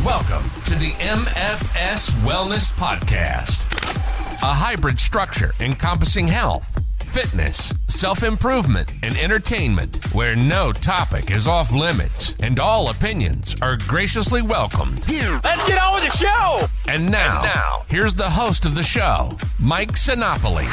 Welcome to the MFS Wellness Podcast, a hybrid structure encompassing health, fitness, self-improvement, and entertainment, where no topic is off limits and all opinions are graciously welcomed. Let's get on with the show! And now, here's the host of the show, Mike Sinopoli.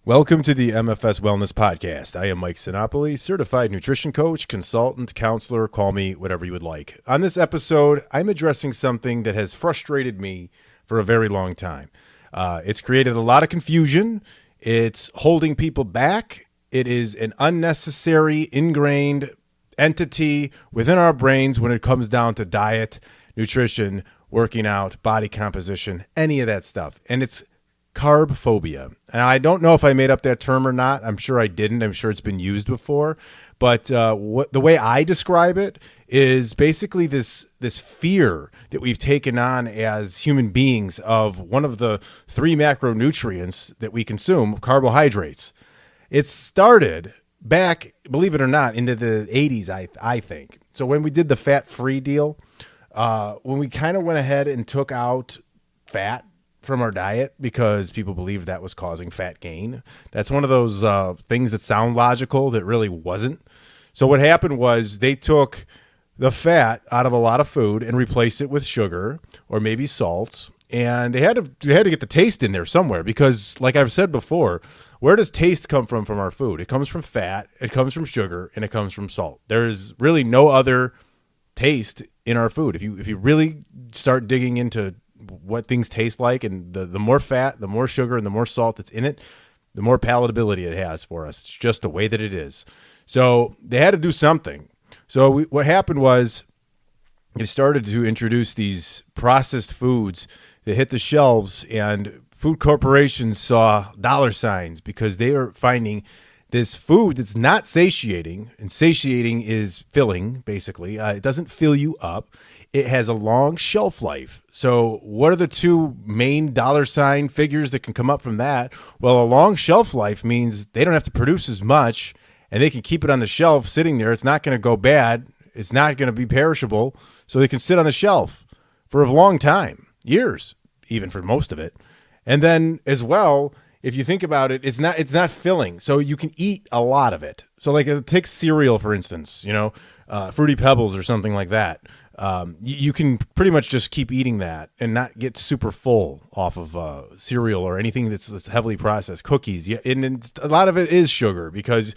Welcome to the MFS Wellness Podcast. I am Mike Sinopoli, certified nutrition coach, consultant, counselor, call me whatever you would like. On this episode, I'm addressing something that has frustrated me for a very long time. It's created a lot of confusion. It's holding people back. It is an unnecessary, ingrained entity within our brains when it comes down to diet, nutrition, working out, body composition, any of that stuff. And it's Carbphobia. And I don't know if I made up that term or not. I'm sure I didn't. I'm sure it's been used before. But the way I describe it is basically this fear that we've taken on as human beings of one of the three macronutrients that we consume, carbohydrates. It started back, believe it or not, into the 80s, I think. So when we did the fat-free deal, when we kind of went ahead and took out fat from our diet because people believed that was causing fat gain. That's one of those things that sound logical that really wasn't. So what happened was they took the fat out of a lot of food and replaced it with sugar or maybe salts. And they had to get the taste in there somewhere because, like I've said before, where does taste come from our food? It comes from fat, it comes from sugar, and it comes from salt. There's really no other taste in our food. If you really start digging into what things taste like, and the more fat, the more sugar, and the more salt that's in it, the more palatability it has for us. It's just the way that it is. So they had to do something. So what happened was they started to introduce these processed foods that hit the shelves, and food corporations saw dollar signs because they are finding this food that's not satiating, and satiating is filling, basically. It doesn't fill you up. It has a long shelf life. So what are the two main dollar sign figures that can come up from that? Well, a long shelf life means they don't have to produce as much, and they can keep it on the shelf sitting there. It's not going to go bad. It's not going to be perishable. So they can sit on the shelf for a long time, years, even for most of it. And then as well, if you think about it, it's not filling. So you can eat a lot of it. So like take cereal, for instance, Fruity Pebbles or something like that. You can pretty much just keep eating that and not get super full off of cereal or anything that's heavily processed. Cookies, yeah, and a lot of it is sugar because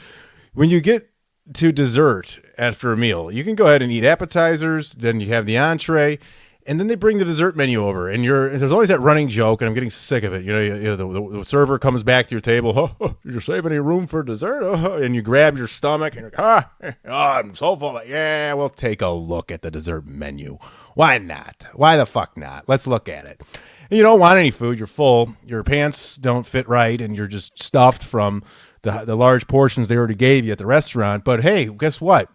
when you get to dessert after a meal, you can go ahead and eat appetizers, then you have the entree, and then they bring the dessert menu over, and there's always that running joke, and I'm getting sick of it. The server comes back to your table, you're saving any room for dessert, and you grab your stomach, and you're like, I'm so full. Yeah, we'll take a look at the dessert menu. Why not? Why the fuck not? Let's look at it. And you don't want any food. You're full. Your pants don't fit right, and you're just stuffed from the large portions they already gave you at the restaurant. But hey, guess what?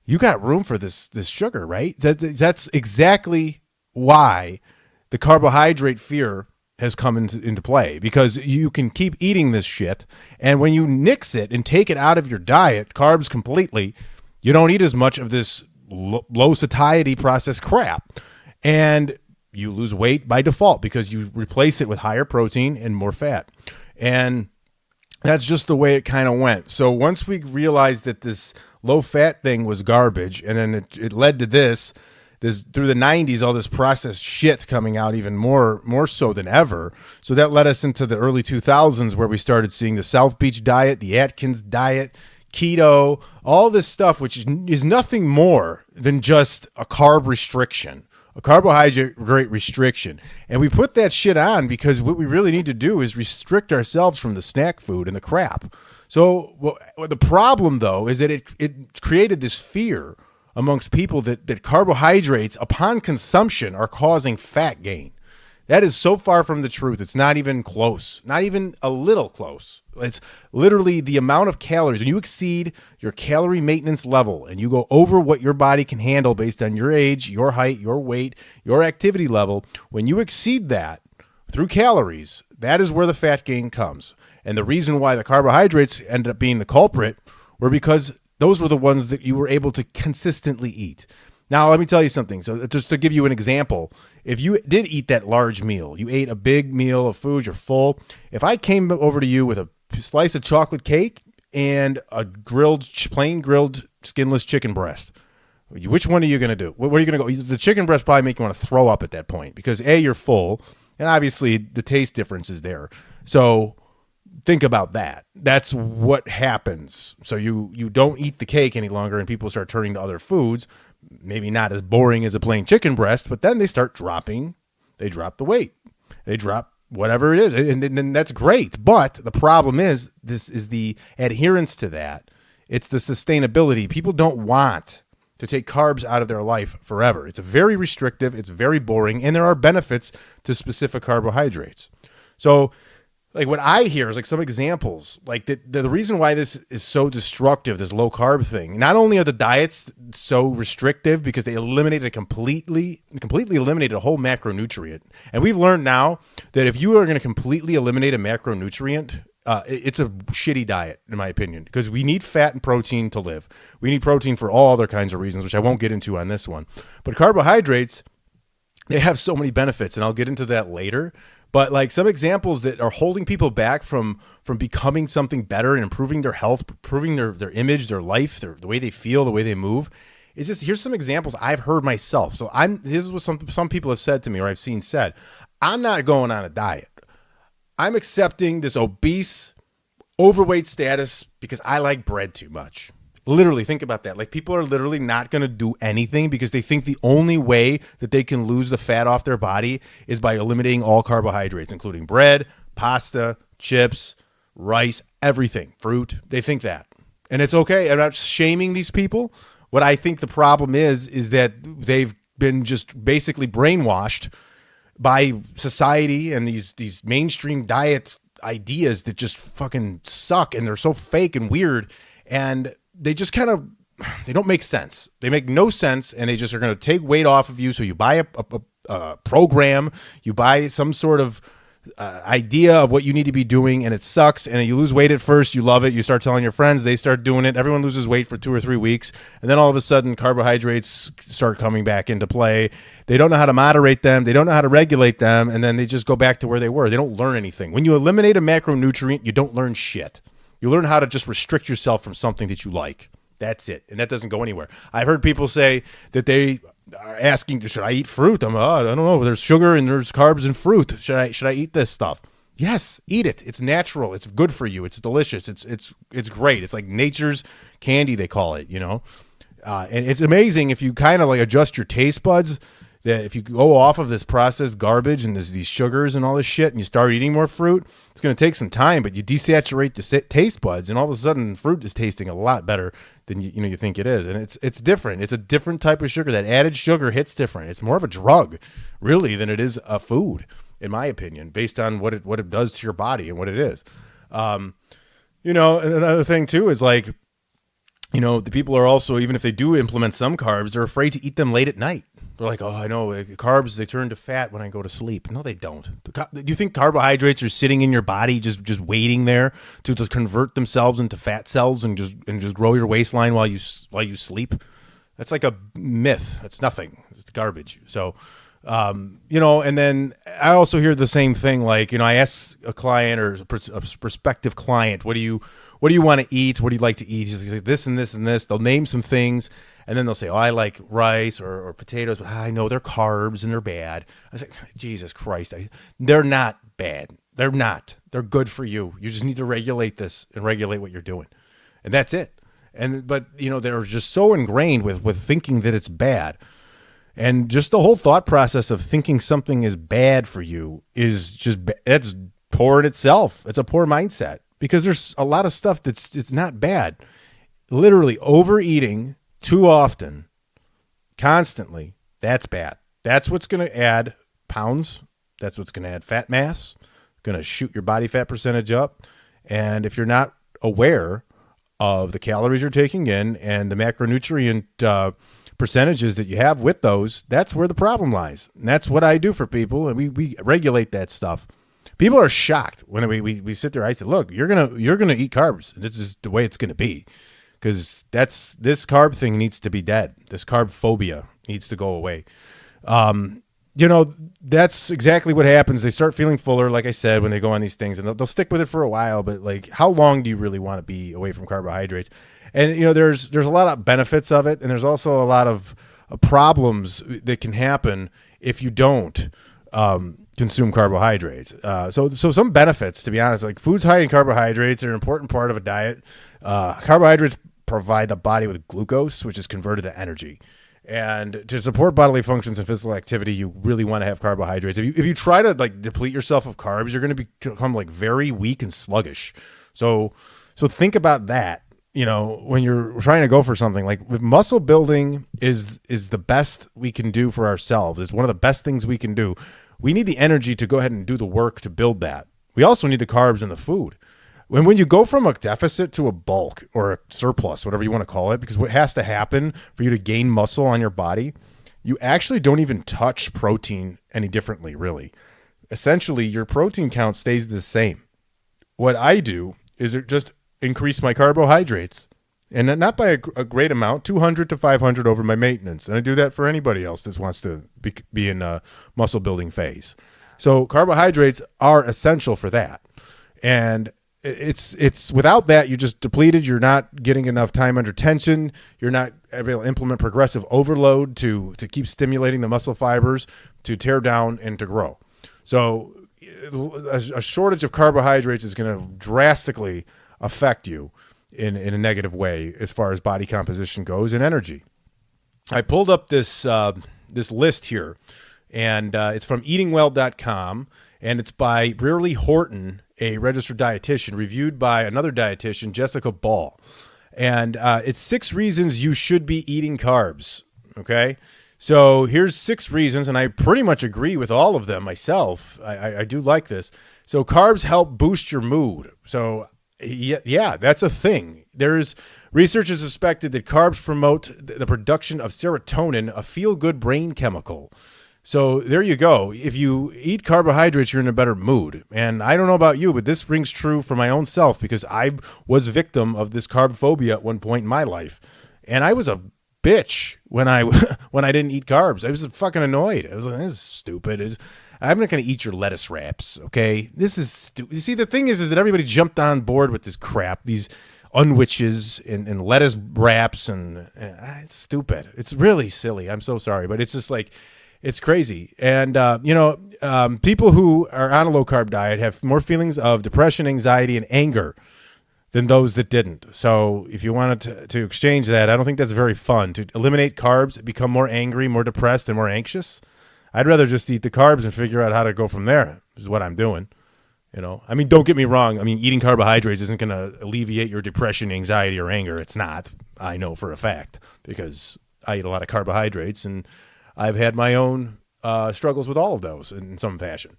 You got room for this sugar, right? That's exactly why the carbohydrate fear has come into play, because you can keep eating this shit, and when you nix it and take it out of your diet, carbs completely, you don't eat as much of this low satiety processed crap, and you lose weight by default because you replace it with higher protein and more fat. And that's just the way it kind of went. So once we realized that this low fat thing was garbage, and then it led to this through the 90s, all this processed shit coming out even more so than ever. So that led us into the early 2000s, where we started seeing the South Beach diet, the Atkins diet, keto, all this stuff, which is nothing more than just a carb restriction, a carbohydrate restriction. And we put that shit on because what we really need to do is restrict ourselves from the snack food and the crap. So the problem, though, is that it created this fear amongst people that carbohydrates upon consumption are causing fat gain. That is so far from the truth. It's not even close, not even a little close. It's literally the amount of calories. When you exceed your calorie maintenance level and you go over what your body can handle based on your age, your height, your weight, your activity level, when you exceed that through calories, that is where the fat gain comes. And the reason why the carbohydrates ended up being the culprit were because those were the ones that you were able to consistently eat. Now, let me tell you something. So just to give you an example, if you did eat that large meal, you ate a big meal of food, you're full. If I came over to you with a slice of chocolate cake and a plain grilled skinless chicken breast, which one are you going to do? Where are you going to go? The chicken breast probably make you want to throw up at that point because A, you're full, and obviously the taste difference is there. So think about that. That's what happens. So you don't eat the cake any longer and people start turning to other foods, maybe not as boring as a plain chicken breast, but then they start dropping. They drop the weight. They drop whatever it is, and then that's great. But the problem is, this is the adherence to that. It's the sustainability. People don't want to take carbs out of their life forever. It's very restrictive. It's very boring, and there are benefits to specific carbohydrates. So, like what I hear is like some examples, like the reason why this is so destructive, this low carb thing. Not only are the diets so restrictive because they completely eliminated a whole macronutrient, and we've learned now that if you are going to completely eliminate a macronutrient, it's a shitty diet, in my opinion, because we need fat and protein to live. We need protein for all other kinds of reasons, which I won't get into on this one. But carbohydrates, they have so many benefits, and I'll get into that later. But like some examples that are holding people back from becoming something better and improving their health, improving their image, their life, the way they feel, the way they move. It's just, here's some examples I've heard myself. So this is what some people have said to me, or I've seen said. I'm not going on a diet. I'm accepting this obese, overweight status because I like bread too much. Literally, think about that. Like, people are literally not going to do anything because they think the only way that they can lose the fat off their body is by eliminating all carbohydrates, including bread, pasta, chips, rice, everything, fruit. They think that. And it's okay. I'm not shaming these people. What I think the problem is that they've been just basically brainwashed by society and these mainstream diet ideas that just fucking suck, and they're so fake and weird, and they just they don't make sense. They make no sense, and they just are going to take weight off of you. So you buy a program, you buy some sort of idea of what you need to be doing, and it sucks, and you lose weight at first, you love it, you start telling your friends, they start doing it, everyone loses weight for 2 or 3 weeks, and then all of a sudden carbohydrates start coming back into play. They don't know how to moderate them, they don't know how to regulate them, and then they just go back to where they were. They don't learn anything. When you eliminate a macronutrient, you don't learn shit. You learn how to just restrict yourself from something that you like. That's it. And that doesn't go anywhere. I've heard people say that they are asking, should I eat fruit? I don't know. There's sugar and there's carbs in fruit. Should I eat this stuff? Yes, eat it. It's natural. It's good for you. It's delicious. It's great. It's like nature's candy, they call it, you know? And it's amazing if you kind of like adjust your taste buds, that if you go off of this processed garbage and there's these sugars and all this shit and you start eating more fruit, it's going to take some time, but you desaturate the taste buds and all of a sudden fruit is tasting a lot better than you think it is. And it's different. It's a different type of sugar. That added sugar hits different. It's more of a drug really than it is a food, in my opinion, based on what it does to your body and what it is. And another thing too is like, the people are also, even if they do implement some carbs, they're afraid to eat them late at night. They're like, oh, I know, carbs, they turn to fat when I go to sleep. No, they don't. Do you think carbohydrates are sitting in your body just waiting there to convert themselves into fat cells and just grow your waistline while you sleep? That's like a myth. That's nothing. It's garbage. So, and then I also hear the same thing. Like, I ask a client or a prospective client, what do you want to eat? What do you like to eat? He's like, this and this and this. They'll name some things. And then they'll say, oh, I like rice or potatoes, but I know they're carbs and they're bad. I was like, Jesus Christ, they're not bad. They're not. They're good for you. You just need to regulate this and regulate what you're doing. And that's it. But they're just so ingrained with thinking that it's bad. And just the whole thought process of thinking something is bad for you is it's poor in itself. It's a poor mindset because there's a lot of stuff it's not bad. Literally overeating too often, constantly, that's bad. That's what's going to add pounds. That's what's going to add fat mass, going to shoot your body fat percentage up. And if you're not aware of the calories you're taking in and the macronutrient percentages that you have with those, that's where the problem lies. And that's what I do for people, and we regulate that stuff. People are shocked when we sit there. I say, look, you're gonna eat carbs. This is the way it's going to be. because this carb thing needs to be dead. This carb phobia needs to go away. That's exactly what happens. They start feeling fuller, like I said, when they go on these things, and they'll stick with it for a while. But like, how long do you really want to be away from carbohydrates? And there's a lot of benefits of it, and there's also a lot of problems that can happen if you don't consume carbohydrates. So some benefits, to be honest, like foods high in carbohydrates are an important part of a diet. Carbohydrates provide the body with glucose, which is converted to energy. And to support bodily functions and physical activity, you really want to have carbohydrates. If you try to like deplete yourself of carbs, you're going to become like very weak and sluggish. So think about that. When you're trying to go for something like with muscle building is the best we can do for ourselves. It's one of the best things we can do. We need the energy to go ahead and do the work to build that. We also need the carbs in the food. When you go from a deficit to a bulk or a surplus, whatever you want to call it, because what has to happen for you to gain muscle on your body, you actually don't even touch protein any differently, really. Essentially, your protein count stays the same. What I do is just increase my carbohydrates, and not by a great amount, 200 to 500 over my maintenance. And I do that for anybody else that wants to be in a muscle building phase. So carbohydrates are essential for that. And it's without that, you're just depleted. You're not getting enough time under tension. You're not able to implement progressive overload to keep stimulating the muscle fibers to tear down and to grow. So a shortage of carbohydrates is going to drastically affect you in a negative way as far as body composition goes and energy. I pulled up this list here, and it's from eatingwell.com, and it's by Brearley Horton, a registered dietitian, reviewed by another dietitian, Jessica Ball. And it's 6 reasons you should be eating carbs. Okay. So here's 6 reasons, and I pretty much agree with all of them myself. I do like this. So carbs help boost your mood. So yeah, that's a thing. There's research has suspected that carbs promote the production of serotonin, a feel-good brain chemical. So there you go. If you eat carbohydrates, you're in a better mood. And I don't know about you, but this rings true for my own self because I was victim of this carb phobia at one point in my life. And I was a bitch when I didn't eat carbs. I was fucking annoyed. I was like, this is stupid. I'm not going to eat your lettuce wraps, okay? This is stupid. You see, the thing is that everybody jumped on board with this crap, these unwitches and lettuce wraps, and it's stupid. It's really silly. I'm so sorry, but it's just like, it's crazy. And, people who are on a low-carb diet have more feelings of depression, anxiety, and anger than those that didn't. So if you wanted to exchange that, I don't think that's very fun. To eliminate carbs, become more angry, more depressed, and more anxious, I'd rather just eat the carbs and figure out how to go from there, is what I'm doing. I mean, don't get me wrong. I mean, eating carbohydrates isn't going to alleviate your depression, anxiety, or anger. It's not. I know for a fact because I eat a lot of carbohydrates, and I've had my own struggles with all of those in some fashion.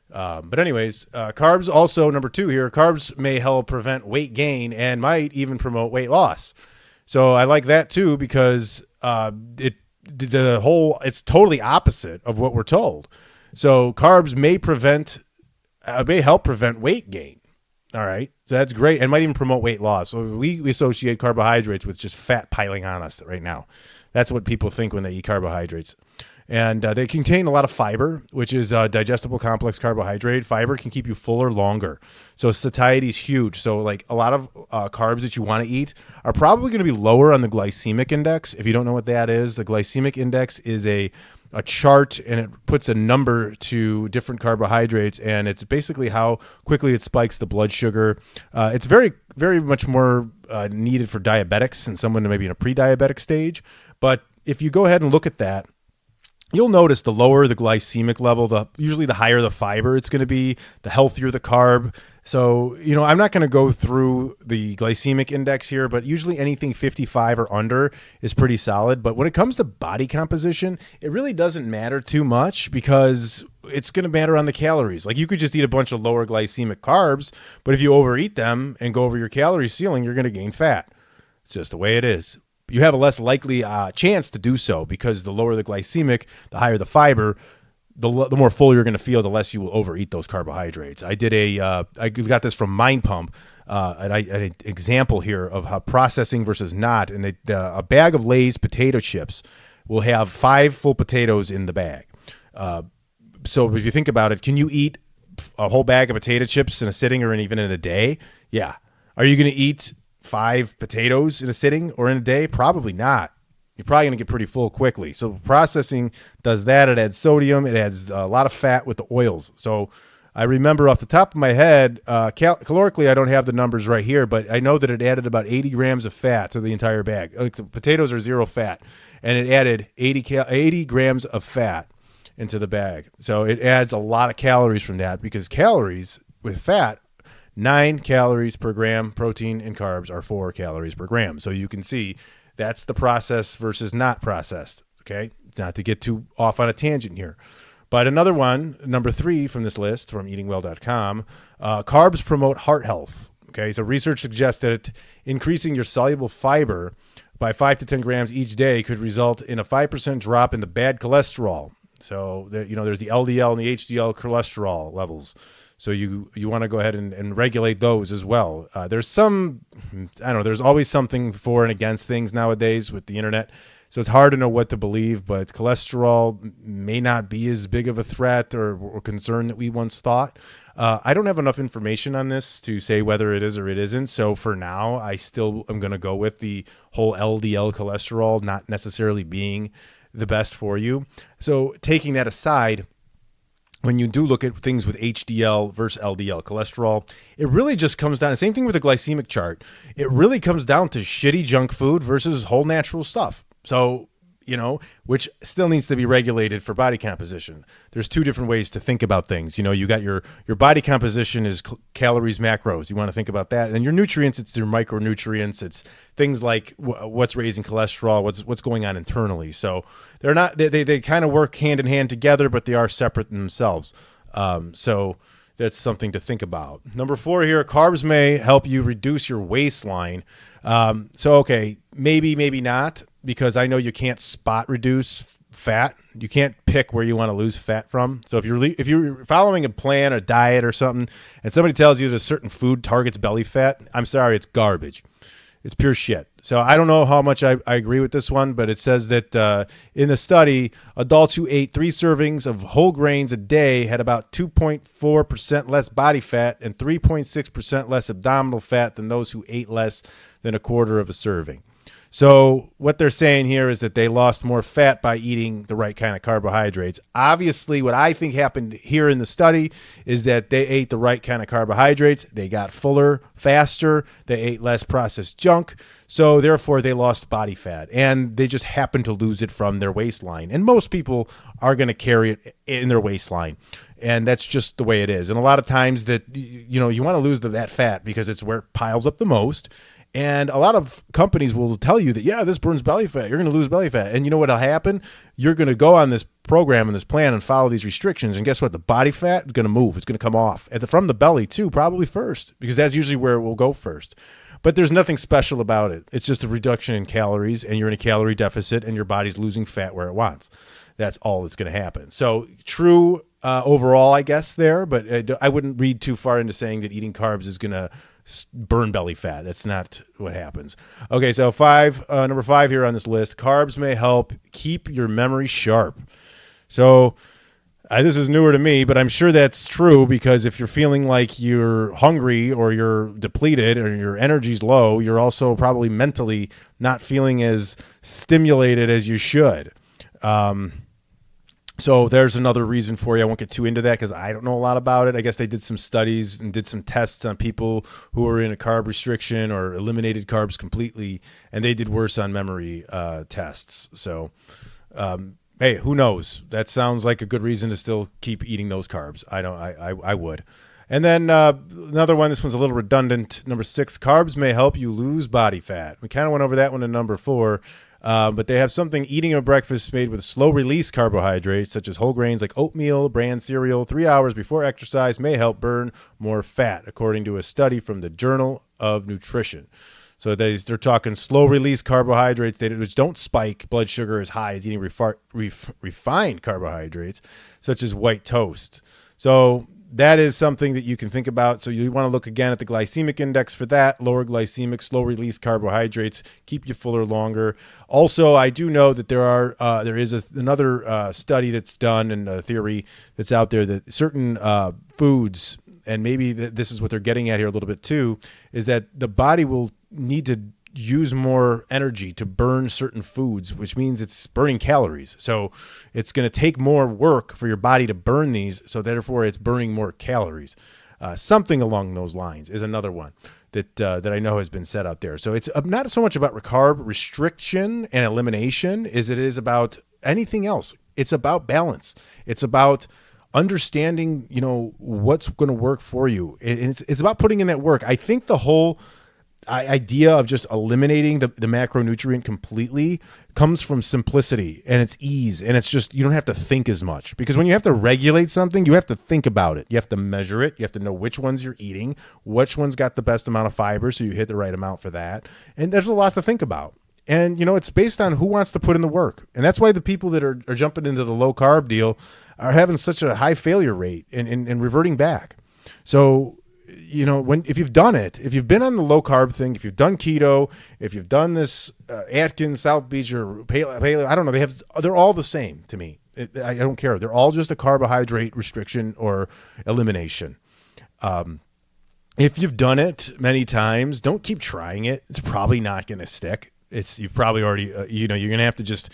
But anyways, carbs also, number 2 here, carbs may help prevent weight gain and might even promote weight loss. So I like that too because it's totally opposite of what we're told. So carbs may help prevent weight gain. All right. So that's great. And might even promote weight loss. So we associate carbohydrates with just fat piling on us right now. That's what people think when they eat carbohydrates. And they contain a lot of fiber, which is digestible complex carbohydrate. Fiber can keep you fuller longer. So satiety is huge. So like a lot of carbs that you want to eat are probably going to be lower on the glycemic index. If you don't know what that is, the glycemic index is a chart, and it puts a number to different carbohydrates, and it's basically how quickly it spikes the blood sugar. It's very, very much more needed for diabetics and someone maybe in a pre-diabetic stage. But if you go ahead and look at that, you'll notice the lower the glycemic level, usually the higher the fiber it's going to be, the healthier the carb. So, I'm not going to go through the glycemic index here, but usually anything 55 or under is pretty solid. But when it comes to body composition, it really doesn't matter too much because it's going to matter on the calories. Like you could just eat a bunch of lower glycemic carbs, but if you overeat them and go over your calorie ceiling, you're going to gain fat. It's just the way it is. You have a less likely chance to do so because the lower the glycemic, the higher the fiber, the more full you're going to feel, the less you will overeat those carbohydrates. I got this from Mind Pump. an example here of how processing versus not. And a bag of Lay's potato chips will have 5 full potatoes in the bag. So if you think about it, can you eat a whole bag of potato chips in a sitting or even in a day? Yeah. Are you going to eat 5 potatoes in a sitting or in a day? Probably not. You're probably going to get pretty full quickly. So processing does that. It adds sodium. It adds a lot of fat with the oils. So I remember off the top of my head, calorically, I don't have the numbers right here, but I know that it added about 80 grams of fat to the entire bag. Like the potatoes are 0 fat, and it added 80 grams of fat into the bag. So it adds a lot of calories from that, because calories with fat, 9 calories per gram, protein and carbs are 4 calories per gram. So you can see that's the processed versus not processed, okay? Not to get too off on a tangent here. But another one, number 3 from this list from eatingwell.com, carbs promote heart health, okay? So research suggests that increasing your soluble fiber by 5 to 10 grams each day could result in a 5% drop in the bad cholesterol. So, there's the LDL and the HDL cholesterol levels. So you want to go ahead and regulate those as well. There's there's always something for and against things nowadays with the internet. So it's hard to know what to believe, but cholesterol may not be as big of a threat or concern that we once thought. I don't have enough information on this to say whether it is or it isn't. So for now, I still am going to go with the whole LDL cholesterol not necessarily being the best for you. So taking that aside, when you do look at things with HDL versus LDL cholesterol, it really just comes down, same thing with the glycemic chart. It really comes down to shitty junk food versus whole natural stuff. So, which still needs to be regulated for body composition. There's 2 different ways to think about things. You got your body composition is calories, macros. You want to think about that. And your nutrients, it's your micronutrients. It's things like what's raising cholesterol, what's going on internally. So they're not, they kind of work hand in hand together, but they are separate in themselves. So that's something to think about. Number 4 here, carbs may help you reduce your waistline. Okay, maybe not, because I know you can't spot reduce fat. You can't pick where you want to lose fat from. So if you're following a plan or diet or something, and somebody tells you that a certain food targets belly fat, I'm sorry, it's garbage. It's pure shit. So I don't know how much I agree with this one, but it says that in the study, adults who ate 3 servings of whole grains a day had about 2.4% less body fat and 3.6% less abdominal fat than those who ate less than a quarter of a serving. So what they're saying here is that they lost more fat by eating the right kind of carbohydrates. Obviously, what I think happened here in the study is that they ate the right kind of carbohydrates. They got fuller faster. They ate less processed junk. So therefore, they lost body fat, and they just happened to lose it from their waistline. And most people are going to carry it in their waistline. And that's just the way it is. And a lot of times that, you want to lose that fat because it's where it piles up the most. And a lot of companies will tell you that, yeah, this burns belly fat. You're going to lose belly fat. And you know what will happen? You're going to go on this program and this plan and follow these restrictions. And guess what? The body fat is going to move. It's going to come off from the belly too, probably first, because that's usually where it will go first. But there's nothing special about it. It's just a reduction in calories, and you're in a calorie deficit, and your body's losing fat where it wants. That's all that's going to happen. So true overall, I guess, there. But I wouldn't read too far into saying that eating carbs is going to burn belly fat. That's not what happens. Okay, so number 5 here on this list, carbs may help keep your memory sharp. So this is newer to me, but I'm sure that's true, because if you're feeling like you're hungry or you're depleted or your energy's low, you're also probably mentally not feeling as stimulated as you should. So there's another reason for you. I won't get too into that because I don't know a lot about it. I guess they did some studies and did some tests on people who were in a carb restriction or eliminated carbs completely, and they did worse on memory tests. So, hey, who knows? That sounds like a good reason to still keep eating those carbs. I would. And then another one, this one's a little redundant. Number 6, carbs may help you lose body fat. We kind of went over that one in number 4. But they have something, eating a breakfast made with slow-release carbohydrates, such as whole grains like oatmeal, bran cereal, 3 hours before exercise may help burn more fat, according to a study from the Journal of Nutrition. So they're talking slow-release carbohydrates which don't spike blood sugar as high as eating refined carbohydrates, such as white toast. So that is something that you can think about. So you want to look again at the glycemic index for that. Lower glycemic, slow release carbohydrates keep you fuller longer. Also, I do know that there is another study that's done and a theory that's out there that certain foods, and maybe this is what they're getting at here a little bit too, is that the body will need to use more energy to burn certain foods, which means it's burning calories. So it's going to take more work for your body to burn these. So therefore it's burning more calories. Something along those lines is another one that I know has been said out there. So it's not so much about carb restriction and elimination as it is about anything else. It's about balance. It's about understanding, what's going to work for you. And it's about putting in that work. I think the whole idea of just eliminating the macronutrient completely comes from simplicity and it's ease, and it's just you don't have to think as much, because when you have to regulate something, you have to think about it. You have to measure it. You have to know which ones you're eating, which one's got the best amount of fiber, so you hit the right amount for that. And there's a lot to think about. And it's based on who wants to put in the work. And that's why the people that are jumping into the low carb deal are having such a high failure rate and reverting back. So if you've done it, if you've been on the low carb thing, if you've done keto, if you've done this Atkins, South Beach, or paleo, I don't know, they're all the same to me. I don't care. They're all just a carbohydrate restriction or elimination. If you've done it many times, don't keep trying it. It's probably not going to stick. You've probably already, you're going to have to just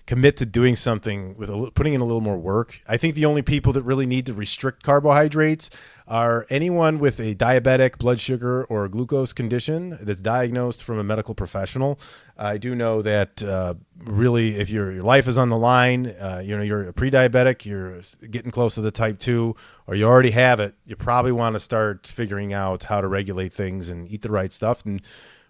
commit to doing something with putting in a little more work. I think the only people that really need to restrict carbohydrates are anyone with a diabetic, blood sugar, or glucose condition that's diagnosed from a medical professional. I do know that really, if your life is on the line, you're a pre-diabetic, you're getting close to the type 2, or you already have it, you probably want to start figuring out how to regulate things and eat the right stuff and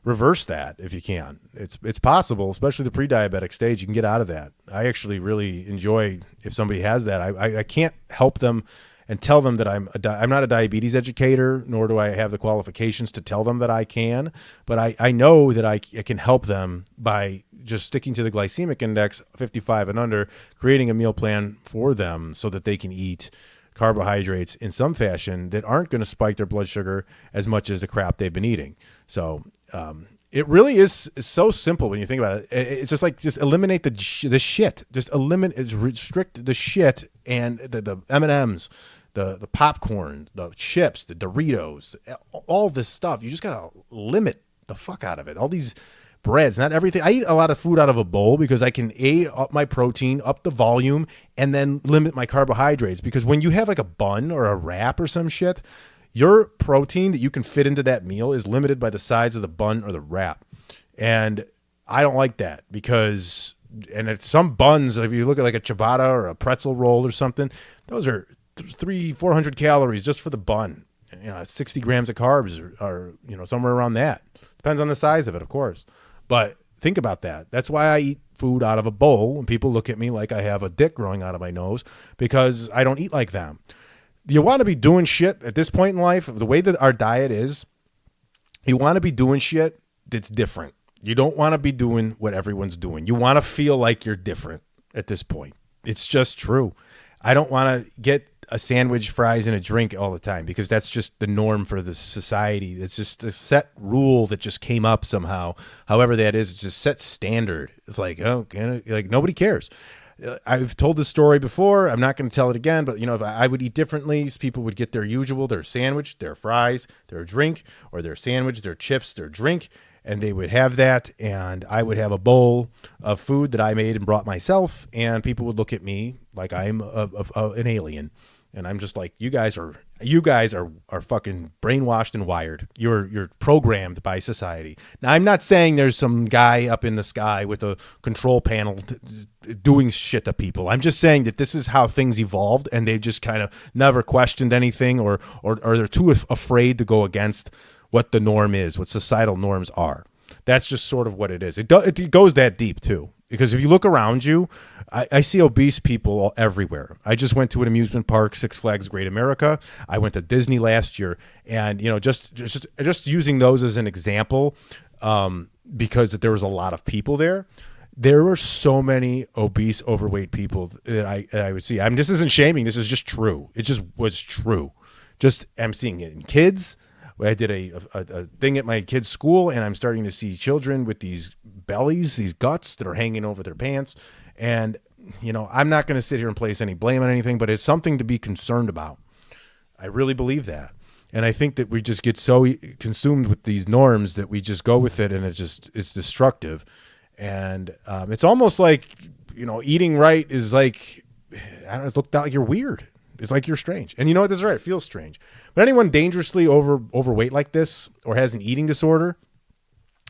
reverse that if you can. It's possible, especially the pre-diabetic stage. You can get out of that. I actually really enjoy if somebody has that. I can't help them and tell them that I'm not a diabetes educator, nor do I have the qualifications to tell them that I can. But I know that I can help them by just sticking to the glycemic index 55 and under, creating a meal plan for them so that they can eat carbohydrates in some fashion that aren't going to spike their blood sugar as much as the crap they've been eating. So it really is so simple when you think about it. It's just eliminate the shit. Just restrict the shit and the M&Ms, the popcorn, the chips, the Doritos, all this stuff. You just got to limit the fuck out of it. All these breads, not everything. I eat a lot of food out of a bowl because I can up my protein, up the volume, and then limit my carbohydrates. Because when you have like a bun or a wrap or some shit, your protein that you can fit into that meal is limited by the size of the bun or the wrap. And I don't like that because, and if some buns, if you look at like a ciabatta or a pretzel roll or something, those are 300-400 calories just for the bun. 60 grams of carbs are somewhere around that. Depends on the size of it, of course. But think about that. That's why I eat food out of a bowl, and people look at me like I have a dick growing out of my nose because I don't eat like them. You want to be doing shit at this point in life, the way that our diet is, you want to be doing shit that's different. You don't want to be doing what everyone's doing. You want to feel like you're different at this point. It's just true. I don't want to get a sandwich, fries, and a drink all the time because that's just the norm for the society. It's just a set rule that just came up somehow. However that is, it's just set standard. It's like, like nobody cares. I've told this story before. I'm not going to tell it again, but if I would eat differently, people would get their sandwich, their fries, their drink, or their sandwich, their chips, their drink, and they would have that, and I would have a bowl of food that I made and brought myself, and people would look at me like I'm an alien. And I'm just like, you guys are fucking brainwashed and wired. You're programmed by society. Now, I'm not saying there's some guy up in the sky with a control panel doing shit to people. I'm just saying that this is how things evolved, and they've just kind of never questioned anything, or they're too afraid to go against what the norm is, what societal norms are. That's just sort of what it is. It goes that deep too. Because if you look around you, I see obese people everywhere. I just went to an amusement park, Six Flags Great America. I went to Disney last year, and just using those as an example, because there was a lot of people there. There were so many obese, overweight people that I would see. This isn't shaming. This is just true. It just was true. Just I'm seeing it in kids. I did a thing at my kids' school, and I'm starting to see children with these bellies, these guts that are hanging over their pants. And, I'm not going to sit here and place any blame on anything, but it's something to be concerned about. I really believe that. And I think that we just get so consumed with these norms that we just go with it, and it's destructive. And it's almost like, eating right is like, I don't know, it's looked out like you're weird. It's like you're strange. And you know what? That's right. It feels strange. But anyone dangerously overweight like this or has an eating disorder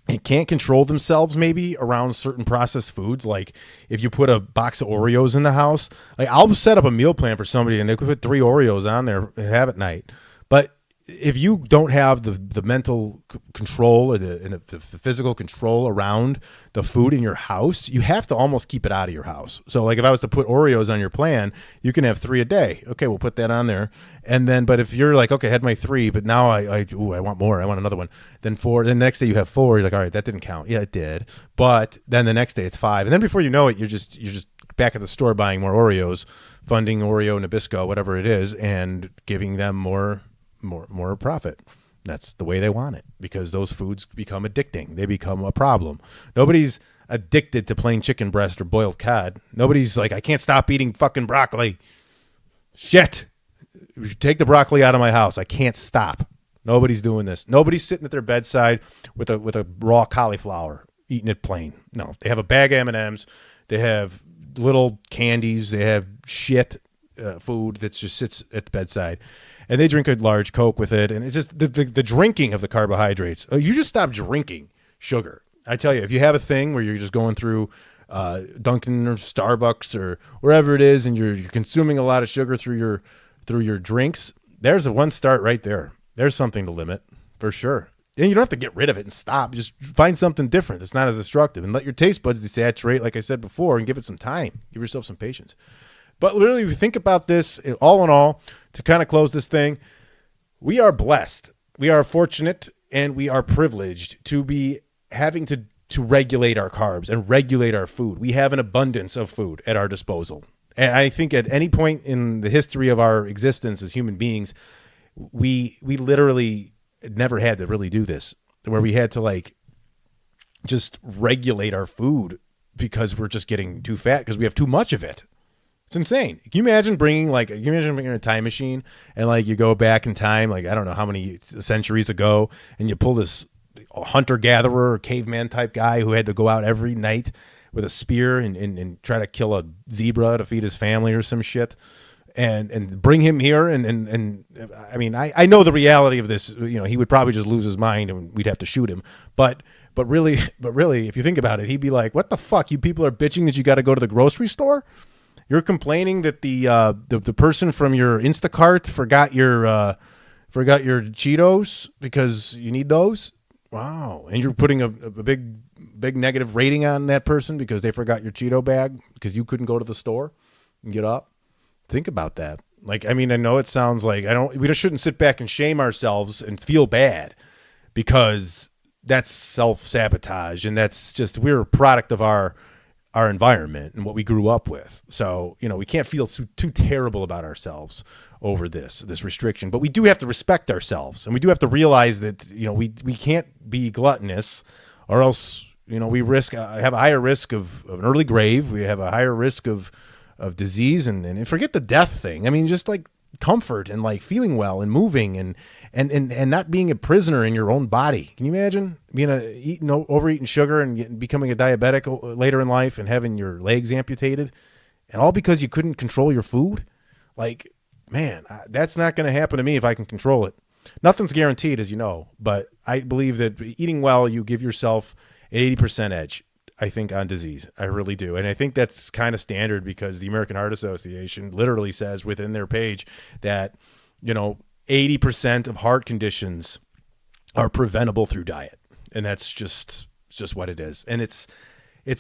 and can't control themselves maybe around certain processed foods, like if you put a box of Oreos in the house, like I'll set up a meal plan for somebody and they could put 3 Oreos on there and have at night. But if you don't have the mental control or the physical control around the food in your house, you have to almost keep it out of your house. So like if I was to put Oreos on your plan, you can have 3 a day. Okay, we'll put that on there. And then, but if you're like, okay, I had my 3, but now I want more. I want another one. Then 4. Then the next day you have 4. You're like, all right, that didn't count. Yeah, it did. But then the next day it's 5. And then before you know it, you're just back at the store buying more Oreos, funding Oreo, Nabisco, whatever it is, and giving them more profit. That's the way they want it, because those foods become addicting. They become a problem. Nobody's addicted to plain chicken breast or boiled cod. Nobody's like, I can't stop eating fucking broccoli. Shit. Take the broccoli out of my house. I can't stop. Nobody's doing this. Nobody's sitting at their bedside with a raw cauliflower, eating it plain. No, they have a bag of M&Ms. They have little candies. They have shit food that just sits at the bedside. And they drink a large Coke with it. And it's just the drinking of the carbohydrates. You just stop drinking sugar. I tell you, if you have a thing where you're just going through Dunkin' or Starbucks or wherever it is, and you're consuming a lot of sugar through your drinks, there's a one start right there. There's something to limit for sure. And you don't have to get rid of it and stop. Just find something different that's not as destructive, and let your taste buds desaturate, like I said before, and give it some time. Give yourself some patience. But really, if you think about this, all in all, to kind of close this thing, we are blessed. We are fortunate, and we are privileged to be having to regulate our carbs and regulate our food. We have an abundance of food at our disposal. And I think at any point in the history of our existence as human beings, we literally never had to really do this, where we had to like just regulate our food because we're just getting too fat because we have too much of it. It's insane. Can you imagine bringing a time machine and like you go back in time, like I don't know how many centuries ago, and you pull this hunter-gatherer or caveman type guy who had to go out every night with a spear and try to kill a zebra to feed his family or some shit, and bring him here and I mean I know the reality of this. He would probably just lose his mind and we'd have to shoot him. But really, if you think about it, he'd be like, "What the fuck? You people are bitching that you got to go to the grocery store? You're complaining that the person from your Instacart forgot your Cheetos because you need those? Wow!" And you're putting a big negative rating on that person because they forgot your Cheeto bag because you couldn't go to the store and get up. Think about that. Like, I mean, I know it sounds like we just shouldn't sit back and shame ourselves and feel bad, because that's self-sabotage, and that's just, we're a product of our environment and what we grew up with. So, we can't feel too terrible about ourselves over this restriction, but we do have to respect ourselves, and we do have to realize that, we can't be gluttonous, or else, we have a higher risk of an early grave. We have a higher risk of disease and forget the death thing. I mean, just like comfort and like feeling well and moving and not being a prisoner in your own body. Can you imagine being overeating sugar and becoming a diabetic later in life and having your legs amputated, and all because you couldn't control your food? Like, man, that's not going to happen to me if I can control it. Nothing's guaranteed, as you know, but I believe that eating well, you give yourself an 80% edge, I think, on disease. I really do. And I think that's kind of standard, because the American Heart Association literally says within their page that, 80% of heart conditions are preventable through diet. And that's just what it is. And it's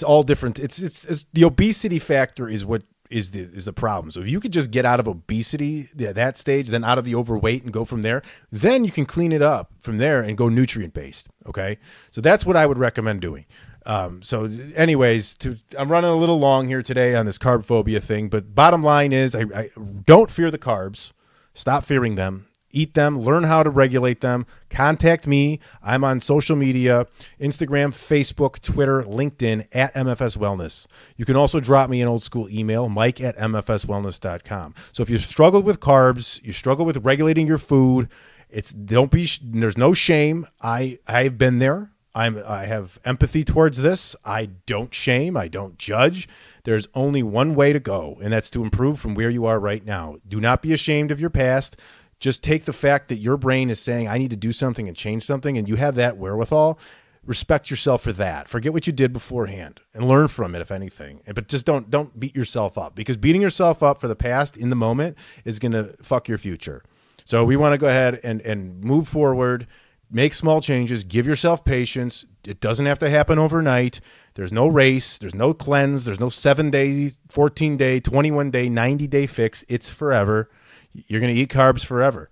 all different. It's the obesity factor is what is the problem. So if you could just get out of obesity at that stage, then out of the overweight and go from there, then you can clean it up from there and go nutrient based. Okay. So that's what I would recommend doing. So anyways, I'm running a little long here today on this carb phobia thing, but bottom line is I don't fear the carbs. Stop fearing them. eat them, learn how to regulate them, contact me. I'm on social media, Instagram, Facebook, Twitter, LinkedIn, at MFS Wellness. You can also drop me an old school email, mike@mfswellness.com. So if you struggle with carbs, you struggle with regulating your food, there's no shame. I've been there. I have empathy towards this. I don't shame. I don't judge. There's only one way to go, and that's to improve from where you are right now. Do not be ashamed of your past. Just take the fact that your brain is saying, I need to do something and change something, and you have that wherewithal. Respect yourself for that. Forget what you did beforehand and learn from it, if anything. But just don't beat yourself up, because beating yourself up for the past in the moment is going to fuck your future. So we want to go ahead and move forward. Make small changes. Give yourself patience. It doesn't have to happen overnight. There's no race. There's no cleanse. There's no 7-day, 14-day, 21-day, 90-day fix. It's forever. You're going to eat carbs forever.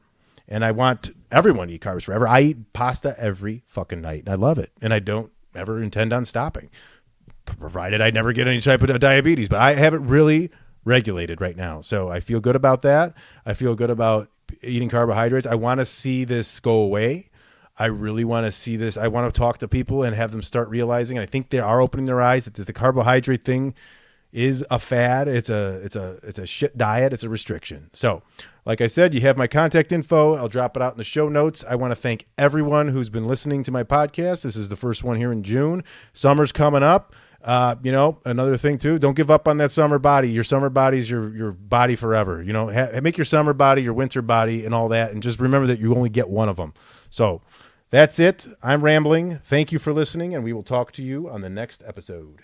And I want everyone to eat carbs forever. I eat pasta every fucking night, and I love it. And I don't ever intend on stopping, provided I never get any type of diabetes. But I have it really regulated right now. So I feel good about that. I feel good about eating carbohydrates. I want to see this go away. I really want to see this. I want to talk to people and have them start realizing, and I think they are opening their eyes, that the carbohydrate thing is a fad. It's a shit diet. It's a restriction. So, like I said, you have my contact info. I'll drop it out in the show notes. I want to thank everyone who's been listening to my podcast. This is the first one here in June. Summer's coming up. Another thing too, don't give up on that summer body. Your summer body's your body forever. Make your summer body your winter body and all that. And just remember that you only get one of them. So that's it. I'm rambling. Thank you for listening, and we will talk to you on the next episode.